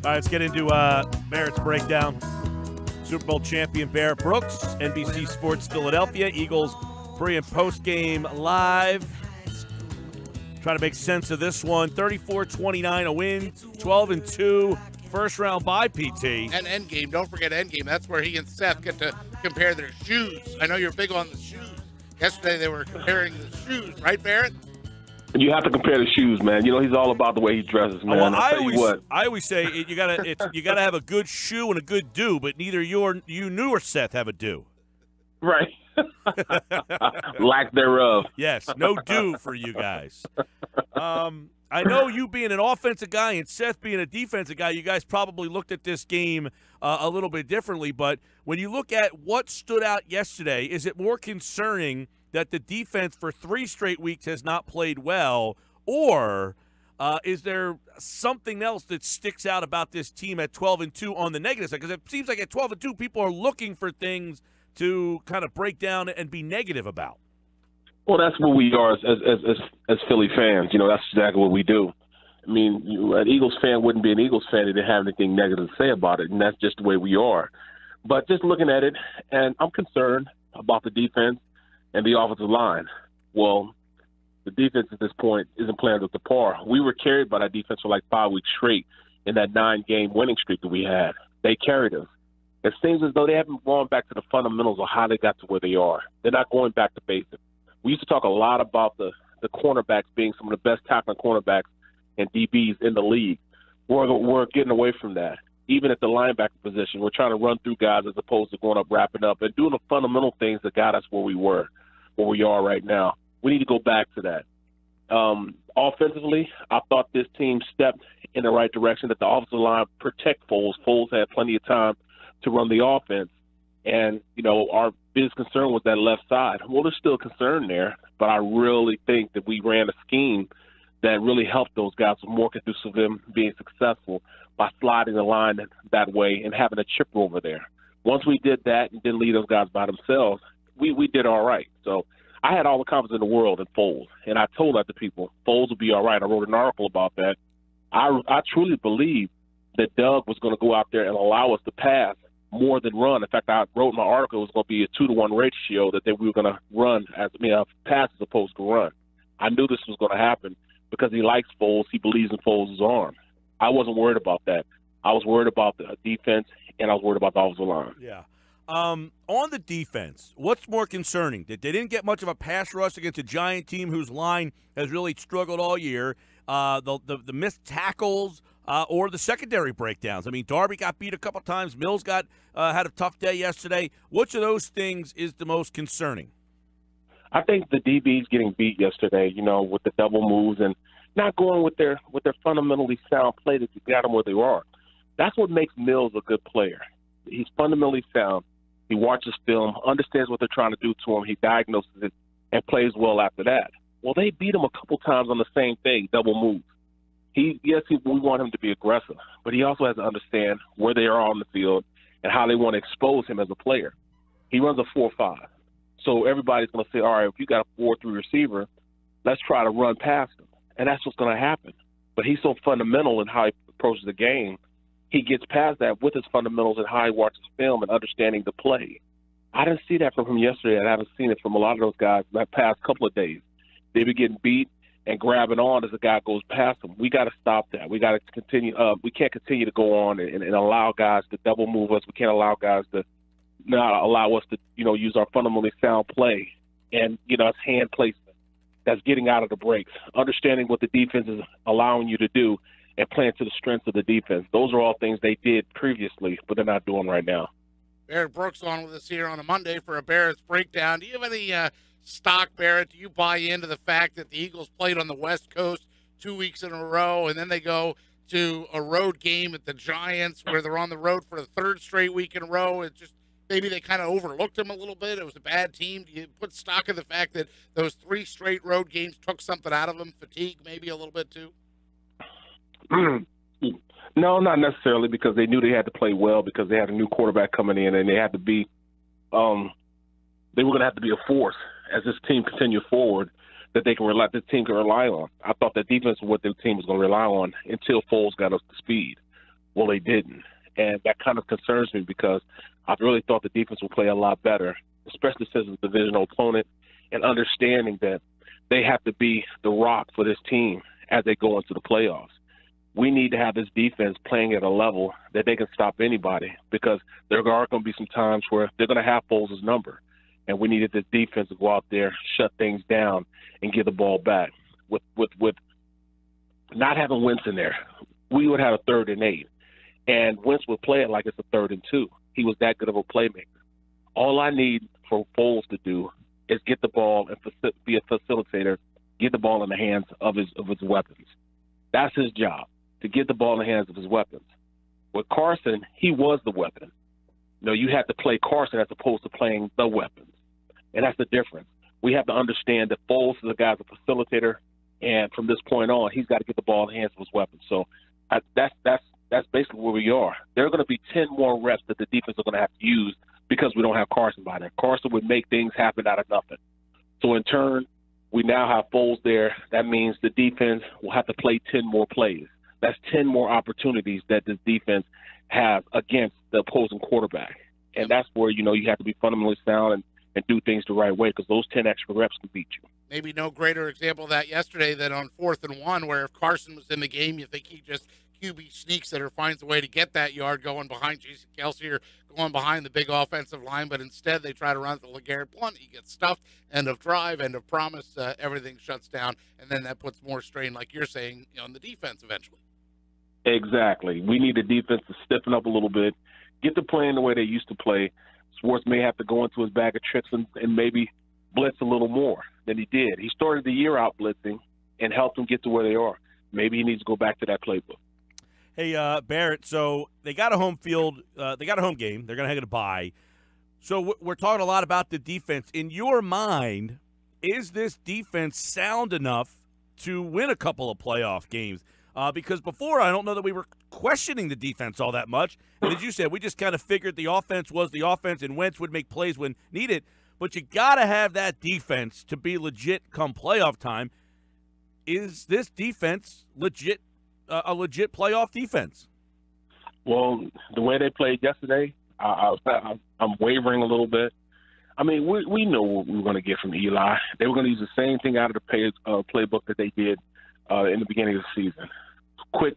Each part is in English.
All right, let's get into Barrett's breakdown. Super Bowl champion Barrett Brooks, NBC Sports Philadelphia. Eagles pre- and post-game live. Trying to make sense of this one. 34-29 a win, 12-2. First-round bye, PT. And Endgame. Don't forget Endgame. That's where he and Seth get to compare their shoes. I know you're big on the shoes. Yesterday they were comparing the shoes, right, Barrett? You have to compare the shoes, man. You know, he's all about the way he dresses, man. Well, I always say you gotta have a good shoe and a good do, but neither you nor Seth have a do. Right. Lack thereof. Yes, no do for you guys. I know you being an offensive guy and Seth being a defensive guy, you guys probably looked at this game a little bit differently. But when you look at what stood out yesterday, is it more concerning that the defense for 3 straight weeks has not played well, or is there something else that sticks out about this team at 12-2 on the negative side? Because it seems like at 12-2, people are looking for things to kind of break down and be negative about. Well, that's what we are as Philly fans. You know, that's exactly what we do. I mean, an Eagles fan wouldn't be an Eagles fan if they didn't have anything negative to say about it, and that's just the way we are. But just looking at it, and I'm concerned about the defense and the offensive line. Well, the defense at this point isn't playing up to par. We were carried by that defense for like 5 weeks straight in that 9-game winning streak that we had. They carried us. It seems as though they haven't gone back to the fundamentals of how they got to where they are. They're not going back to basics. We used to talk a lot about the cornerbacks being some of the best tackling cornerbacks and DBs in the league. We're getting away from that. Even at the linebacker position, we're trying to run through guys as opposed to going up, wrapping up, and doing the fundamental things that got us where we are right now. We need to go back to that. Offensively, I thought this team stepped in the right direction, that the offensive line protect Foles. Foles had plenty of time to run the offense. And, you know, our biggest concern was that left side. Well, there's still a concern there, but I really think that we ran a scheme that really helped those guys, was more conducive to them being successful by sliding the line that way and having a chipper over there. Once we did that and didn't leave those guys by themselves, we did all right. So I had all the confidence in the world in Foles, and I told that to people. Foles will be all right. I wrote an article about that. I truly believe that Doug was going to go out there and allow us to pass more than run. In fact, I wrote in my article it was going to be a 2-to-1 ratio that we were going to run pass as opposed to run. I knew this was going to happen because he likes Foles. He believes in Foles' arm. I wasn't worried about that. I was worried about the defense, and I was worried about the offensive line. Yeah. On the defense, what's more concerning? That they didn't get much of a pass rush against a Giant team whose line has really struggled all year. The missed tackles or the secondary breakdowns. I mean, Darby got beat a couple times. Mills had a tough day yesterday. Which of those things is the most concerning? I think the DBs getting beat yesterday, you know, with the double moves and not going with their fundamentally sound play that got them where they are. That's what makes Mills a good player. He's fundamentally sound. He watches film, understands what they're trying to do to him. He diagnoses it and plays well after that. Well, they beat him a couple times on the same thing, double moves. We want him to be aggressive, but he also has to understand where they are on the field and how they want to expose him as a player. He runs a 4-5. So everybody's going to say, all right, if you got a 4-3 receiver, let's try to run past him. And that's what's going to happen. But he's so fundamental in how he approaches the game. He gets past that with his fundamentals and how he watches film and understanding the play. I didn't see that from him yesterday, and I haven't seen it from a lot of those guys that past couple of days. They be getting beat and grabbing on as the guy goes past them. We got to stop that. We got to continue. We can't continue to go on and allow guys to double move us. We can't allow guys to not allow us to, you know, use our fundamentally sound play and, you know, it's hand placement. That's getting out of the breaks, understanding what the defense is allowing you to do and playing to the strengths of the defense. Those are all things they did previously, but they're not doing right now. Barrett Brooks on with us here on a Monday for a Barrett's breakdown. Do you have any stock, Barrett? Do you buy into the fact that the Eagles played on the West Coast 2 weeks in a row, and then they go to a road game at the Giants where they're on the road for the 3rd straight week in a row? It just maybe they kind of overlooked them a little bit. It was a bad team. Do you put stock in the fact that those 3 straight road games took something out of them? Fatigue maybe a little bit too? No, not necessarily, because they knew they had to play well because they had a new quarterback coming in and they had to be they were going to have to be a force as this team continued forward that this team can rely on. I thought that defense was what the team was going to rely on until Foles got up to speed. Well, they didn't. And that kind of concerns me because I really thought the defense would play a lot better, especially since it's a divisional opponent, and understanding that they have to be the rock for this team as they go into the playoffs. We need to have this defense playing at a level that they can stop anybody, because there are going to be some times where they're going to have Foles' number, and we needed this defense to go out there, shut things down, and give the ball back. With not having Wentz in there, we would have a 3rd and 8, and Wentz would play it like it's a 3rd and 2. He was that good of a playmaker. All I need for Foles to do is get the ball and be a facilitator, get the ball in the hands of his weapons. That's his job, to get the ball in the hands of his weapons. With Carson, he was the weapon. You know, you have to play Carson as opposed to playing the weapons, and that's the difference. We have to understand that Foles is a guy as a facilitator, and from this point on, he's got to get the ball in the hands of his weapons. So that's basically where we are. There are going to be 10 more reps that the defense are going to have to use because we don't have Carson by there. Carson would make things happen out of nothing. So in turn, we now have Foles there. That means the defense will have to play 10 more plays. That's 10 more opportunities that this defense has against the opposing quarterback. And that's where, you have to be fundamentally sound and do things the right way, because those 10 extra reps can beat you. Maybe no greater example of that yesterday than on 4th and 1, where if Carson was in the game, you think he just QB sneaks it or finds a way to get that yard going behind Jason Kelsey or going behind the big offensive line, but instead they try to run the LeGarrette Blount. He gets stuffed, end of drive, end of promise, everything shuts down, and then that puts more strain, like you're saying, on the defense eventually. Exactly. We need the defense to stiffen up a little bit, get to playing the way they used to play. Schwartz may have to go into his bag of tricks and maybe blitz a little more than he did. He started the year out blitzing and helped them get to where they are. Maybe he needs to go back to that playbook. Hey, Barrett, so they got a home field. They got a home game. They're going to have a bye. So we're talking a lot about the defense. In your mind, is this defense sound enough to win a couple of playoff games? Because before, I don't know that we were questioning the defense all that much. And as you said, we just kind of figured the offense was the offense and Wentz would make plays when needed. But you got to have that defense to be legit come playoff time. Is this defense legit? A legit playoff defense? Well, the way they played yesterday, I'm wavering a little bit. I mean, we know what we were going to get from Eli. They were going to use the same thing out of the playbook that they did in the beginning of the season. Quick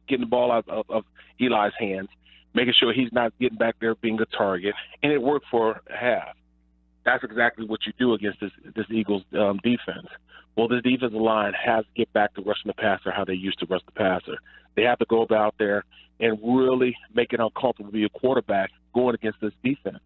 getting the ball out of Eli's hands, making sure he's not getting back there being a target, and it worked for a half. That's exactly what you do against this Eagles defense. Well, this defensive line has to get back to rushing the passer how they used to rush the passer. They have to go out there and really make it uncomfortable to be a quarterback going against this defense.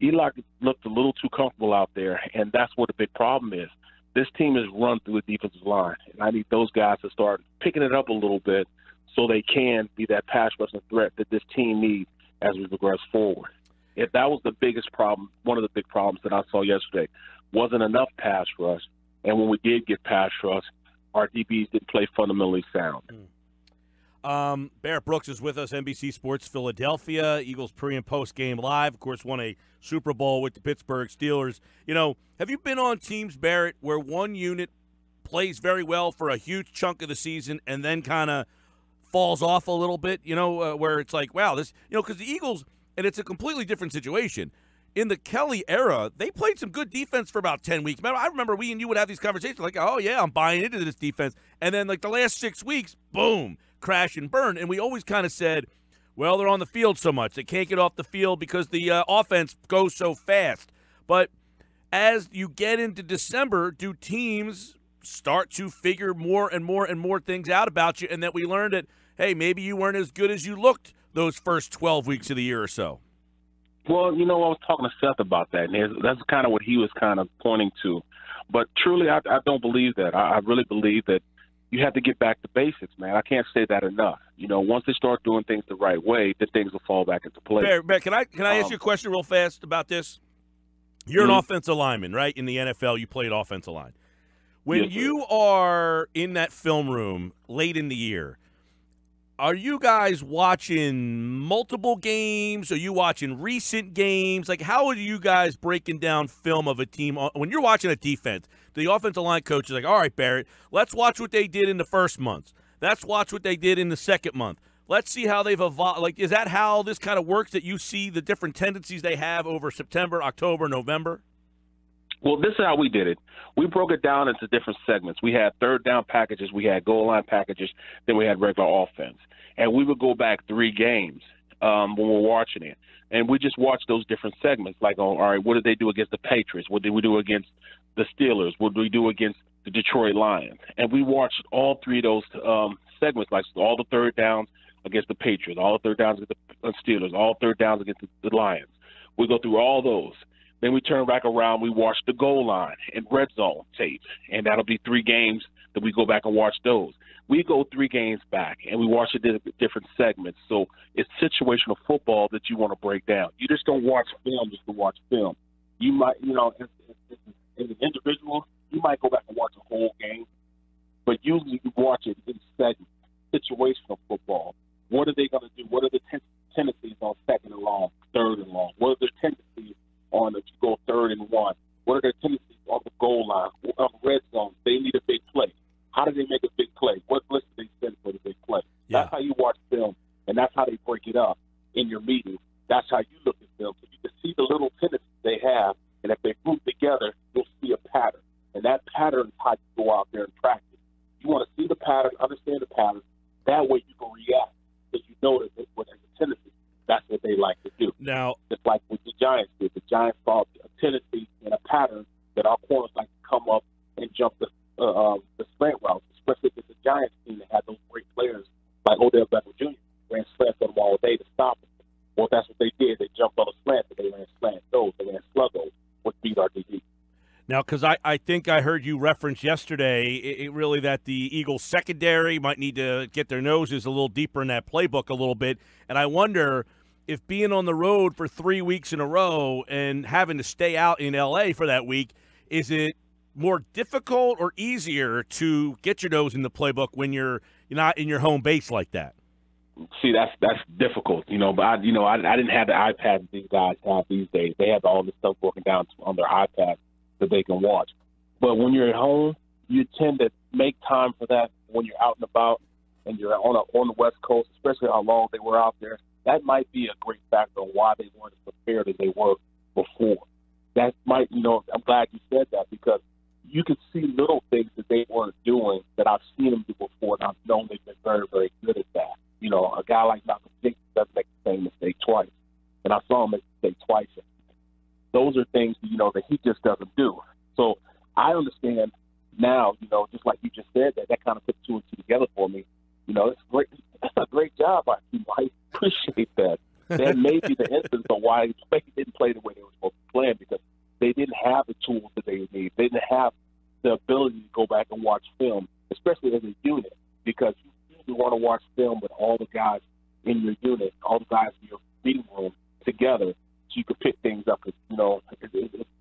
Eli looked a little too comfortable out there, and that's what the big problem is. This team is run through the defensive line, and I need those guys to start picking it up a little bit so they can be that pass rushing threat that this team needs as we progress forward. If that was the biggest problem, one of the big problems that I saw yesterday, wasn't enough pass rush. And when we did get pass rush, our DBs didn't play fundamentally sound. Barrett Brooks is with us, NBC Sports Philadelphia. Eagles pre- and post-game live. Of course, won a Super Bowl with the Pittsburgh Steelers. Have you been on teams, Barrett, where one unit plays very well for a huge chunk of the season and then kind of falls off a little bit, where it's like, wow, this, because the Eagles, and it's a completely different situation. In the Kelly era, they played some good defense for about 10 weeks. I remember we and you would have these conversations like, oh, yeah, I'm buying into this defense. And then, like, the last 6 weeks, boom, crash and burn. And we always kind of said, well, they're on the field so much. They can't get off the field because the offense goes so fast. But as you get into December, do teams start to figure more and more and more things out about you, and that we learned that, hey, maybe you weren't as good as you looked those first 12 weeks of the year or so? Well, I was talking to Seth about that, and that's kind of what he was kind of pointing to. But truly, I don't believe that. I really believe that you have to get back to basics, man. I can't say that enough. Once they start doing things the right way, then things will fall back into place. Barrett, can I ask you a question real fast about this? You're an offensive lineman, right? In the NFL, you played offensive line. When you are in that film room late in the year, are you guys watching multiple games? Are you watching recent games? Like, how are you guys breaking down film of a team? When you're watching a defense, the offensive line coach is like, all right, Barrett, let's watch what they did in the first month. Let's watch what they did in the second month. let's see how they've evolved. Like, is that how this kind of works, that you see the different tendencies they have over September, October, November? Well, this is how we did it. We broke it down into different segments. We had third down packages, we had goal line packages, then we had regular offense. And we would go back 3 games when we're watching it. And we just watched those different segments, like, all right, what did they do against the Patriots? What did we do against the Steelers? What did we do against the Detroit Lions? And we watched all 3 of those segments, like all the third downs against the Patriots, all the third downs against the Steelers, all third downs against the Lions. We go through all those. Then we turn back around, we watch the goal line and red zone tape, and that'll be 3 games that we go back and watch those. We go 3 games back, and we watch the different segments. So it's situational football that you want to break down. You just don't watch film just to watch film. You might, as an individual, you might go back and watch a whole game, but usually you watch it in segments, situational football. What are they going to do? What are the tendencies on second and long, third and long? What are their tendencies on if you go 3rd and 1? What are their tendencies on the goal line, on red zone? They need a big play. How do they make a big play? What blitz do they send for the big play? Yeah. That's how you watch film, and that's how they break it up in your meeting. That's how you look at film. So you can see the little tendencies they have, and if they group together, you'll see a pattern. And that pattern is how you go out there and practice. You want to see the pattern, understand the pattern. That way you can react, because you know that what has a tendency. That's what they like to do. Now, just like what the Giants did. The Giants saw a tendency and a pattern that our corners like to come up and jump the slant routes, especially with the Giants team that had those great players like Odell Beckham Jr. ran slants on them all day to stop them. Well, that's what they did. They jumped on a slant, and they ran slant those. They ran sluggo, which beat our DB. Now, because I think I heard you reference yesterday really that the Eagles secondary might need to get their noses a little deeper in that playbook a little bit. And I wonder if being on the road for 3 weeks in a row and having to stay out in L.A. for that week, is it more difficult or easier to get your nose in the playbook when you're not in your home base like that? See, that's difficult, but I didn't have the iPad these guys have these days. They have all this stuff broken down on their iPad that they can watch. But when you're at home, you tend to make time for that when you're out and about and you're on the West Coast, especially how long they were out there. That might be a great factor on why they weren't as prepared as they were before. That might, I'm glad you said that, because you can see little things that they weren't doing that I've seen them do before, and I've known they've been very, very good at that. A guy like Malcolm Jenkins doesn't make the same mistake twice, and I saw him make the mistake twice. Those are things, that he just doesn't do. So I understand now, just like you just said, that kind of put 2 and 2 together for me. It's great. That's a great job by you. I appreciate that. That may be the instance of why they didn't play the way they were supposed to play, because they didn't have the tools that they need. They didn't have the ability to go back and watch film, especially as a unit, because you want to watch film with all the guys in your unit, all the guys in your meeting room together, so you can pick things up. It's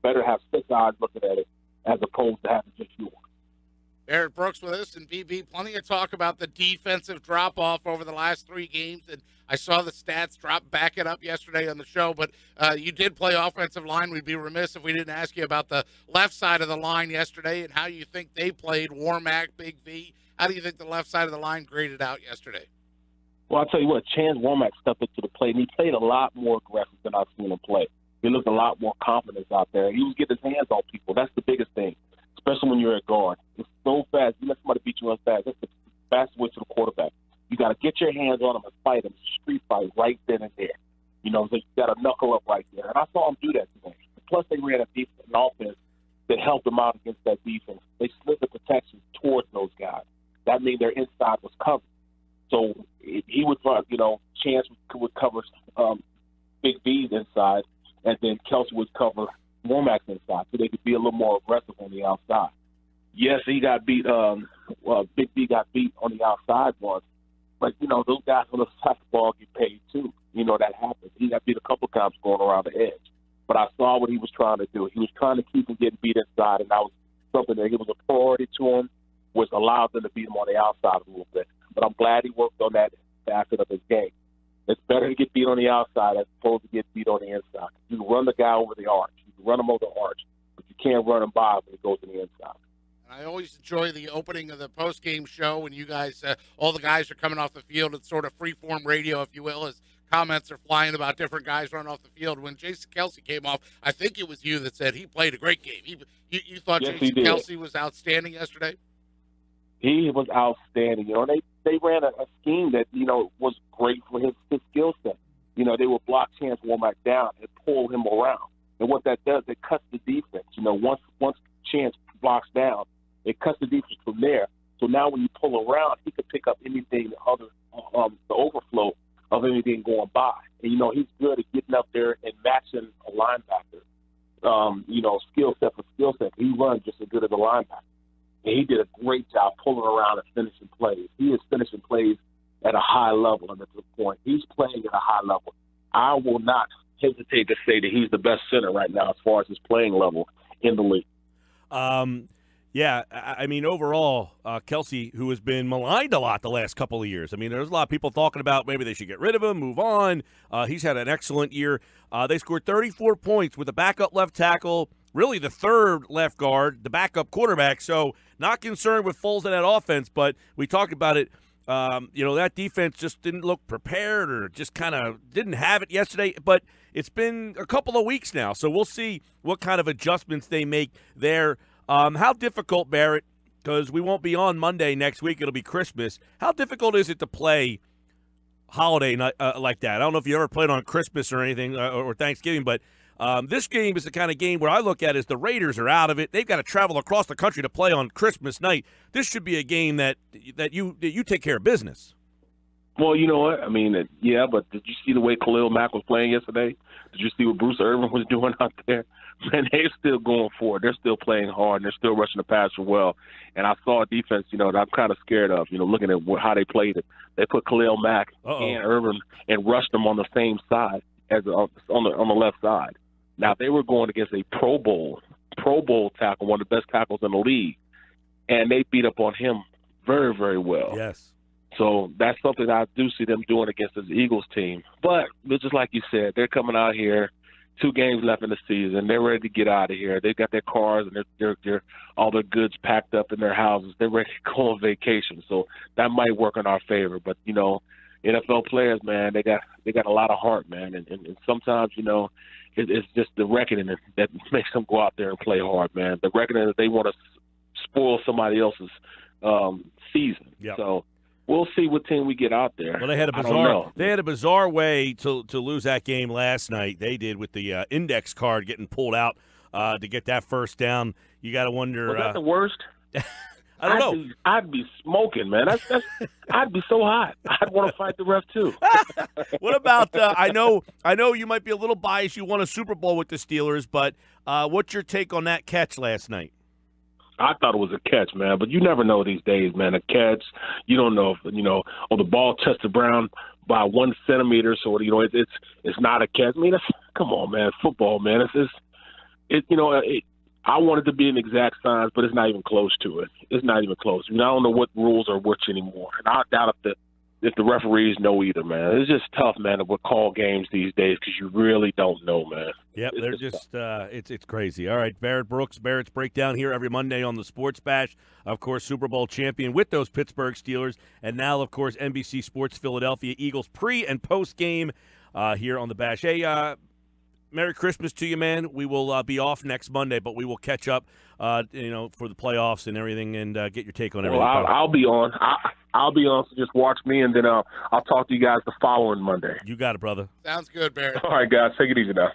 better to have 6 eyes looking at it as opposed to having just yours. Barrett Brooks with us, and BB, plenty of talk about the defensive drop-off over the last 3 games, and I saw the stats back it up yesterday on the show, but you did play offensive line. We'd be remiss if we didn't ask you about the left side of the line yesterday and how you think they played. Warmack, Big V, how do you think the left side of the line graded out yesterday? Well, I'll tell you what, Chance Warmack stepped up to the plate, and he played a lot more aggressive than I've seen him play. He looked a lot more confidence out there. He was getting his hands on people. That's the biggest thing, especially when you're at guard. It's so fast. You let somebody beat you on fast. That's the fastest way to the quarterback. You got to get your hands on him and fight him, street fight right then and there. So you got to knuckle up right there. And I saw him do that today. Plus, they ran an offense that helped them out against that defense. They slid the protection towards those guys. That means their inside was covered. So he would run, Chance would cover Big V's inside, and then Kelsey would cover Womack's inside, so they could be a little more aggressive on the outside. Yes, he got beat. Big V got beat on the outside once, but those guys on the side of the ball get paid too. That happens. He got beat a couple times going around the edge, but I saw what he was trying to do. He was trying to keep him getting beat inside, and that was something that it was a priority to him, which allowed them to beat him on the outside a little bit. But I'm glad he worked on that facet of his game. It's better to get beat on the outside as opposed to get beat on the inside. You can run the guy over the arch. You can run him over the arch, but you can't run him by when he goes to the inside. I always enjoy the opening of the post-game show when you guys, all the guys are coming off the field. It's sort of free-form radio, if you will, as comments are flying about different guys running off the field. When Jason Kelce came off, I think it was you that said he played a great game. You thought Yes, Jason Kelce was outstanding yesterday? He was outstanding. They ran a scheme that, was great for his skill set. They would block Chance Womack down and pull him around. And what that does, it cuts the defense. Once Chance blocks down, it cuts the defense from there. So now when you pull around, he could pick up anything, the overflow of anything going by. And, he's good at getting up there and matching a linebacker, skill set for skill set. He runs just as good as a linebacker. And he did a great job pulling around and finishing plays. He is finishing plays at a high level, and at this point, he's playing at a high level. I will not hesitate to say that he's the best center right now as far as his playing level in the league. Yeah, I mean, overall, Kelce, who has been maligned a lot the last couple of years. I mean, there's a lot of people talking about maybe they should get rid of him, move on. He's had an excellent year. They scored 34 points with a backup left tackle, really the third left guard, the backup quarterback. So not concerned with Foles in that offense, but we talked about it. That defense just didn't look prepared or just kind of didn't have it yesterday. But it's been a couple of weeks now, so we'll see what kind of adjustments they make there. How difficult, Barrett, because we won't be on Monday next week. It'll be Christmas. How difficult is it to play holiday night like that? I don't know if you ever played on Christmas or anything or Thanksgiving, but this game is the kind of game where I look at as the Raiders are out of it. They've got to travel across the country to play on Christmas night. This should be a game that you take care of business. Well, you know what? I mean, yeah, but did you see the way Khalil Mack was playing yesterday? Did you see what Bruce Irvin was doing out there? Man, they're still going for it. They're still playing hard, and they're still rushing the passer well. And I saw a defense, that I'm kind of scared of, looking at how they played it. They put Khalil Mack and Irvin and rushed them on the same side as on the left side. Now, they were going against a Pro Bowl tackle, one of the best tackles in the league, and they beat up on him very, very well. Yes. So that's something I do see them doing against this Eagles team. But just like you said, they're coming out here, 2 games left in the season. They're ready to get out of here. They've got their cars and they're all their goods packed up in their houses. They're ready to go on vacation. So that might work in our favor. But, NFL players, man, they got a lot of heart, man. And sometimes, it's just the reckoning that makes them go out there and play hard, man. The reckoning that they want to spoil somebody else's season. Yep. So we'll see what team we get out there. Well, they had a bizarre way to lose that game last night. They did with the index card getting pulled out to get that first down. You got to wonder. Was that the worst? I don't know. I'd be smoking, man. I'd be so hot. I'd want to fight the ref too. What about? I know you might be a little biased. You won a Super Bowl with the Steelers, but what's your take on that catch last night? I thought it was a catch, man, but you never know these days, man. A catch, you don't know if the ball touched the ground by 1 centimeter, so it's not a catch. I mean, come on, man, football, man. I want it to be an exact science, but it's not even close to it. It's not even close. I don't know what rules are which anymore, and I doubt if the referees know either, man. It's just tough, man, to call games these days because you really don't know, man. Yep, they're just it's crazy. All right, Barrett Brooks, Barrett's Breakdown here every Monday on the Sports Bash. Of course, Super Bowl champion with those Pittsburgh Steelers, and now, of course, NBC Sports Philadelphia Eagles pre- and post-game here on the Bash. Hey, Merry Christmas to you, man. We will be off next Monday, but we will catch up, for the playoffs and everything, and get your take on everything. Well, I'll be on. I'll be on, so just watch me, and then I'll talk to you guys the following Monday. You got it, brother. Sounds good, Barrett. All right, guys. Take it easy now.